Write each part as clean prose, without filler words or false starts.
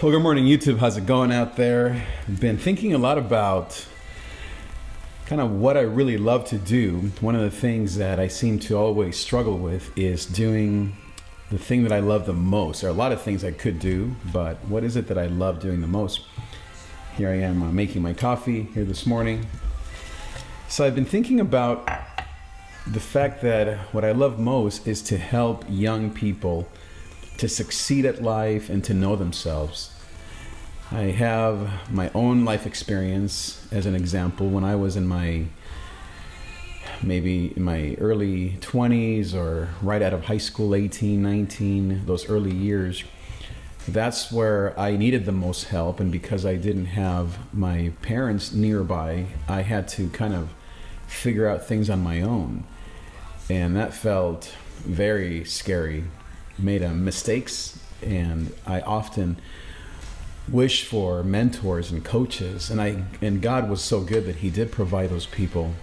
Well, good morning, YouTube. How's it going out there? I've been thinking a lot about kind of what I really love to do. One of the things that I seem to always struggle with is doing the thing that I love the most. There are a lot of things I could do, but what is it that I love doing the most? Here I am making my coffee here this morning. So I've been thinking about the fact that what I love most is to help young people to succeed at life and to know themselves. I have my own life experience as an example. When I was in maybe in my early 20s or right out of high school, 18, 19, those early years, that's where I needed the most help. And because I didn't have my parents nearby, I had to kind of figure out things on my own. And that felt very scary. Made mistakes, and I often wish for mentors and coaches, and God was so good that He did provide those people.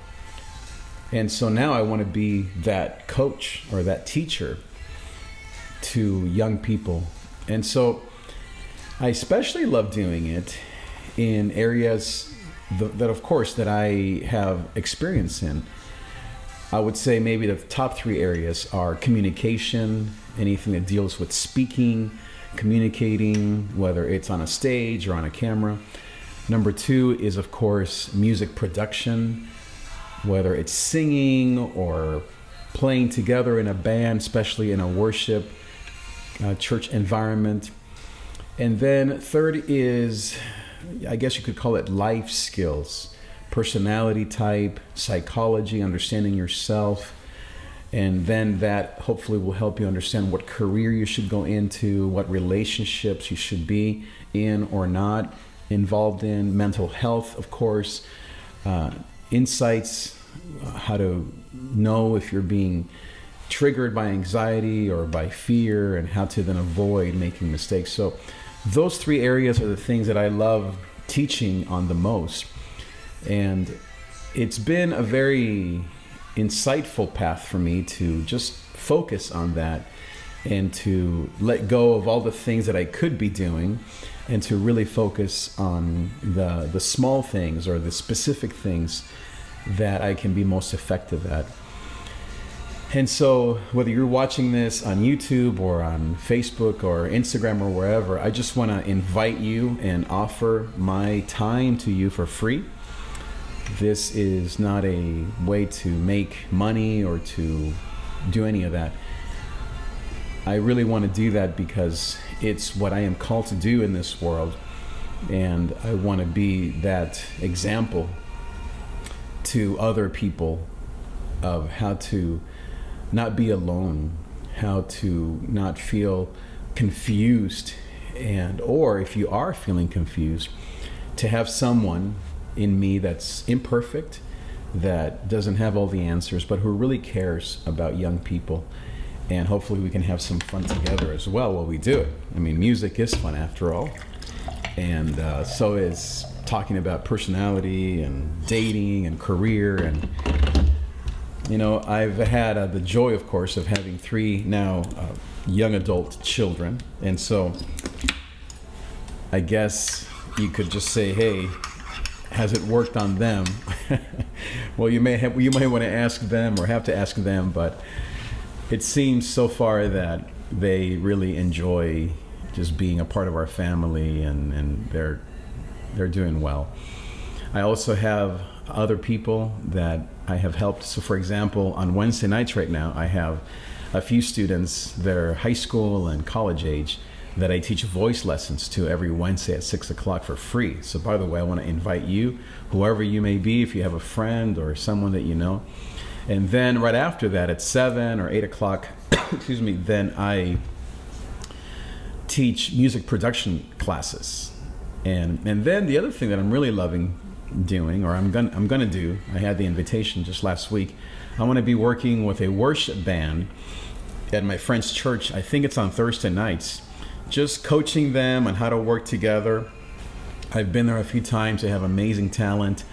And so now I want to be that coach or that teacher to young people. And so I especially love doing it in areas that of course that I have experience in. I would say maybe the top three areas are communication, anything that deals with speaking, communicating, whether it's on a stage or on a camera. Number two is, of course, music production, whether it's singing or playing together in a band, especially in a worship church environment. And then third is, I guess you could call it life skills, personality type, psychology, understanding yourself. And then that hopefully will help you understand what career you should go into, what relationships you should be in or not involved in, mental health, of course, insights, how to know if you're being triggered by anxiety or by fear, and how to then avoid making mistakes. So those three areas are the things that I love teaching on the most. And it's been a very insightful path for me to just focus on that and to let go of all the things that I could be doing and to really focus on the small things or the specific things that I can be most effective at. And so whether you're watching this on YouTube or on Facebook or Instagram or wherever, I just want to invite you and offer my time to you for free. This is not a way to make money or to do any of that. I really want to do that because it's what I am called to do in this world. And I want to be that example to other people of how to not be alone, how to not feel confused, or if you are feeling confused, to have someone in me that's imperfect, that doesn't have all the answers, but who really cares about young people. And hopefully we can have some fun together as well while we do it. I mean, music is fun after all. And so is talking about personality and dating and career. And, you know, I've had the joy, of course, of having three now young adult children. And so I guess you could just say, hey, has it worked on them? Well, you might want to ask them or have to ask them, but it seems so far that they really enjoy just being a part of our family, and they're doing well. I also have other people that I have helped. So for example, on Wednesday nights right now, I have a few students, they're high school and college age, that I teach voice lessons to every Wednesday at 6 o'clock for free. So by the way, I want to invite you, whoever you may be, if you have a friend or someone that you know. And then right after that at 7 or 8 o'clock, then I teach music production classes. And then the other thing that I'm really loving doing, or I'm gonna do, I had the invitation just last week, I want to be working with a worship band at my friend's church. I think it's on Thursday nights. Just coaching them on how to work together. I've been there a few times. They have amazing talent.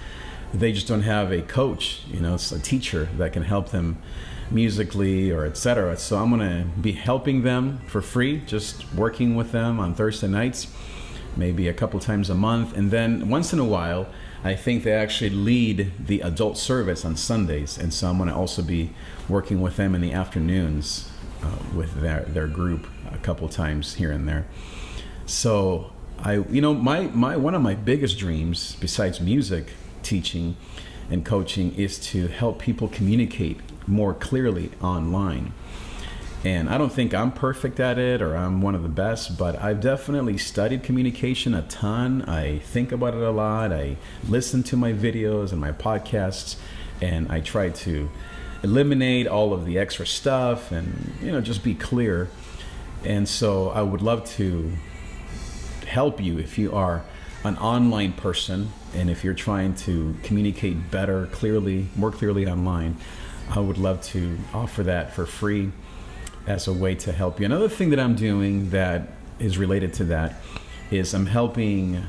They just don't have a coach, it's a teacher that can help them musically or etc. So I'm going to be helping them for free, just working with them on Thursday nights. maybe a couple times a month. And then once in a while, I think they actually lead the adult service on Sundays. And so I'm going to also be working with them in the afternoons with their group a couple times here and there. So my one of my biggest dreams, besides music teaching and coaching, is to help people communicate more clearly online. And I don't think I'm perfect at it or I'm one of the best, but I've definitely studied communication a ton. I think about it a lot. I listen to my videos and my podcasts, and I try to eliminate all of the extra stuff and, just be clear. And so I would love to help you if you are an online person and if you're trying to communicate better, more clearly online. I would love to offer that for free as a way to help you. Another thing that I'm doing that is related to that is I'm helping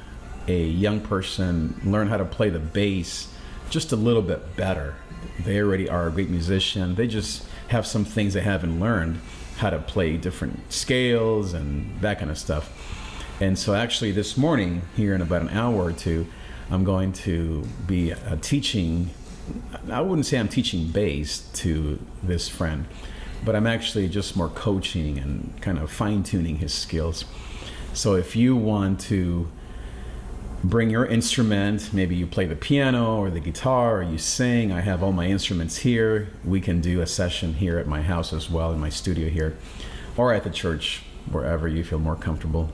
a young person learn how to play the bass just a little bit better. They already are a great musician. They just have some things they haven't learned, how to play different scales and that kind of stuff. And so actually this morning, here in about an hour or two, I'm going to be teaching, I wouldn't say I'm teaching bass to this friend, but I'm actually just more coaching and kind of fine-tuning his skills. So if you want to bring your instrument, maybe you play the piano or the guitar or you sing, I have all my instruments here. We can do a session here at my house as well, in my studio here, or at the church, wherever you feel more comfortable.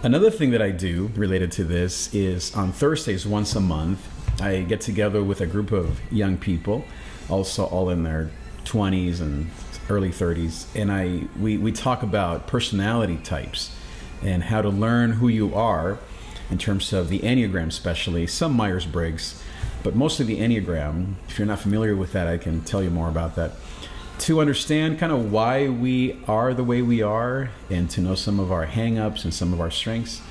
Another thing that I do related to this is on Thursdays once a month, I get together with a group of young people, also all in their 20s and early 30s, and we talk about personality types and how to learn who you are in terms of the Enneagram, especially some Myers-Briggs, but mostly the Enneagram. If you're not familiar with that, I can tell you more about that, to understand kind of why we are the way we are and to know some of our hang-ups and some of our strengths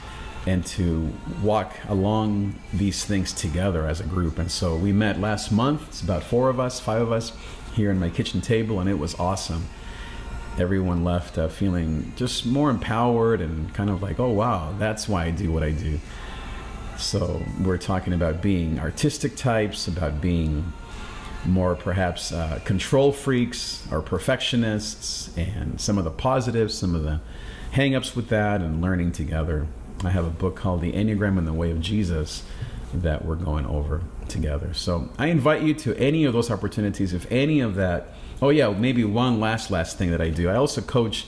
and to walk along these things together as a group. And so we met last month. It's about 5 of us here in my kitchen table, and it was awesome. Everyone left feeling just more empowered and kind of like, oh wow, that's why I do what I do. So we're talking about being artistic types, about being more perhaps control freaks or perfectionists, and some of the positives, some of the hang-ups with that, and learning together. I have a book called The Enneagram and the Way of Jesus that we're going over together. So I invite you to any of those opportunities, if any of that. Oh yeah, maybe one last thing that I do. I also coach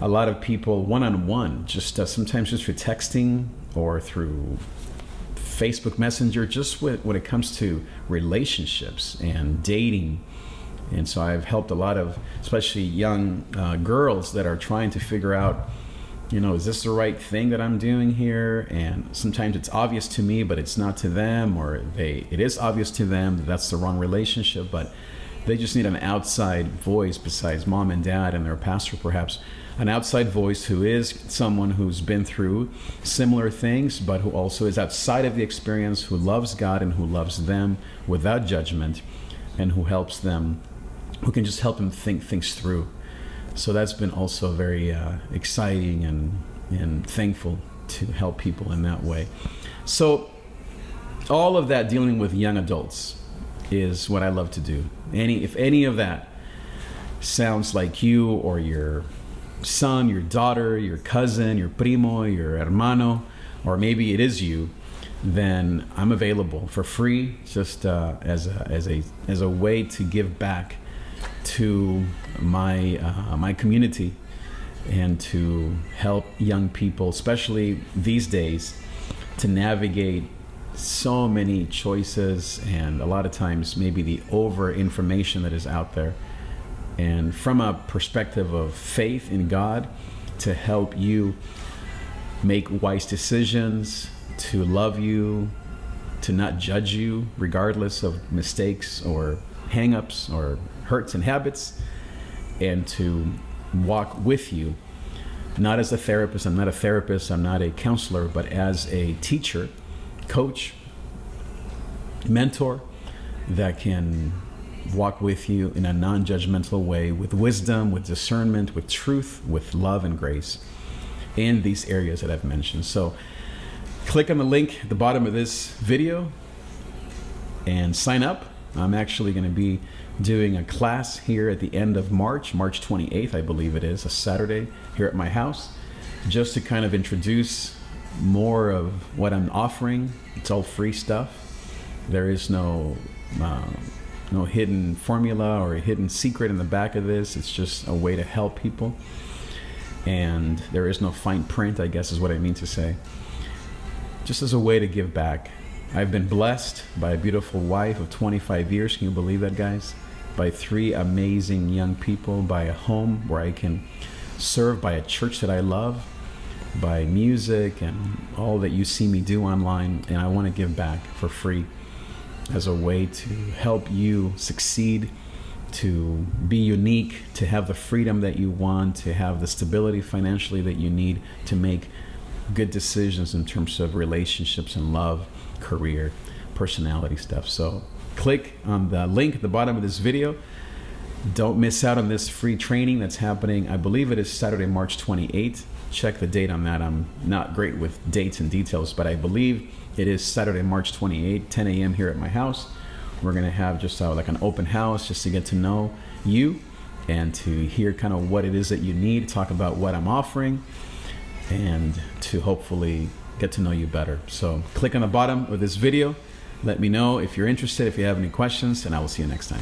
a lot of people one-on-one, just sometimes just through texting or through Facebook Messenger, just when it comes to relationships and dating. And so I've helped a lot of, especially young girls that are trying to figure out, is this the right thing that I'm doing here? And sometimes it's obvious to me, but it's not to them, or it is obvious to them that that's the wrong relationship, but they just need an outside voice besides mom and dad and their pastor, perhaps, an outside voice who is someone who's been through similar things, but who also is outside of the experience, who loves God and who loves them without judgment, and who helps them, who can just help them think things through. So that's been also very exciting and thankful to help people in that way. So all of that dealing with young adults is what I love to do. If any of that sounds like you or your son, your daughter, your cousin, your primo, your hermano, or maybe it is you, then I'm available for free, just as a way to give back to my community and to help young people, especially these days, to navigate so many choices and a lot of times maybe the over information that is out there. And from a perspective of faith in God, to help you make wise decisions, to love you, to not judge you regardless of mistakes or hang-ups or hurts and habits, and to walk with you, not as a therapist. I'm not a therapist, I'm not a counselor, but as a teacher, coach, mentor that can walk with you in a non-judgmental way, with wisdom, with discernment, with truth, with love and grace. in these areas that I've mentioned. So click on the link at the bottom of this video and sign up. I'm actually going to be doing a class here at the end of March 28th, I believe it is, a Saturday here at my house, just to kind of introduce more of what I'm offering. It's all free stuff. There is no hidden formula or a hidden secret in the back of this. It's just a way to help people. And there is no fine print, I guess is what I mean to say. Just as a way to give back. I've been blessed by a beautiful wife of 25 years. Can you believe that, guys? By 3 amazing young people, by a home where I can serve, by a church that I love, by music and all that you see me do online. And I want to give back for free as a way to help you succeed, to be unique, to have the freedom that you want, to have the stability financially that you need to make good decisions in terms of relationships and love, career, personality stuff. So click on the link at the bottom of this video. Don't miss out on this free training that's happening. I believe it is Saturday, March 28th. Check the date on that. I'm not great with dates and details, but I believe it is Saturday, March 28th, 10 a.m. here at my house. We're going to have just like an open house just to get to know you and to hear kind of what it is that you need, talk about what I'm offering, and to hopefully get to know you better. So click on the bottom of this video. Let me know if you're interested, if you have any questions, and I will see you next time.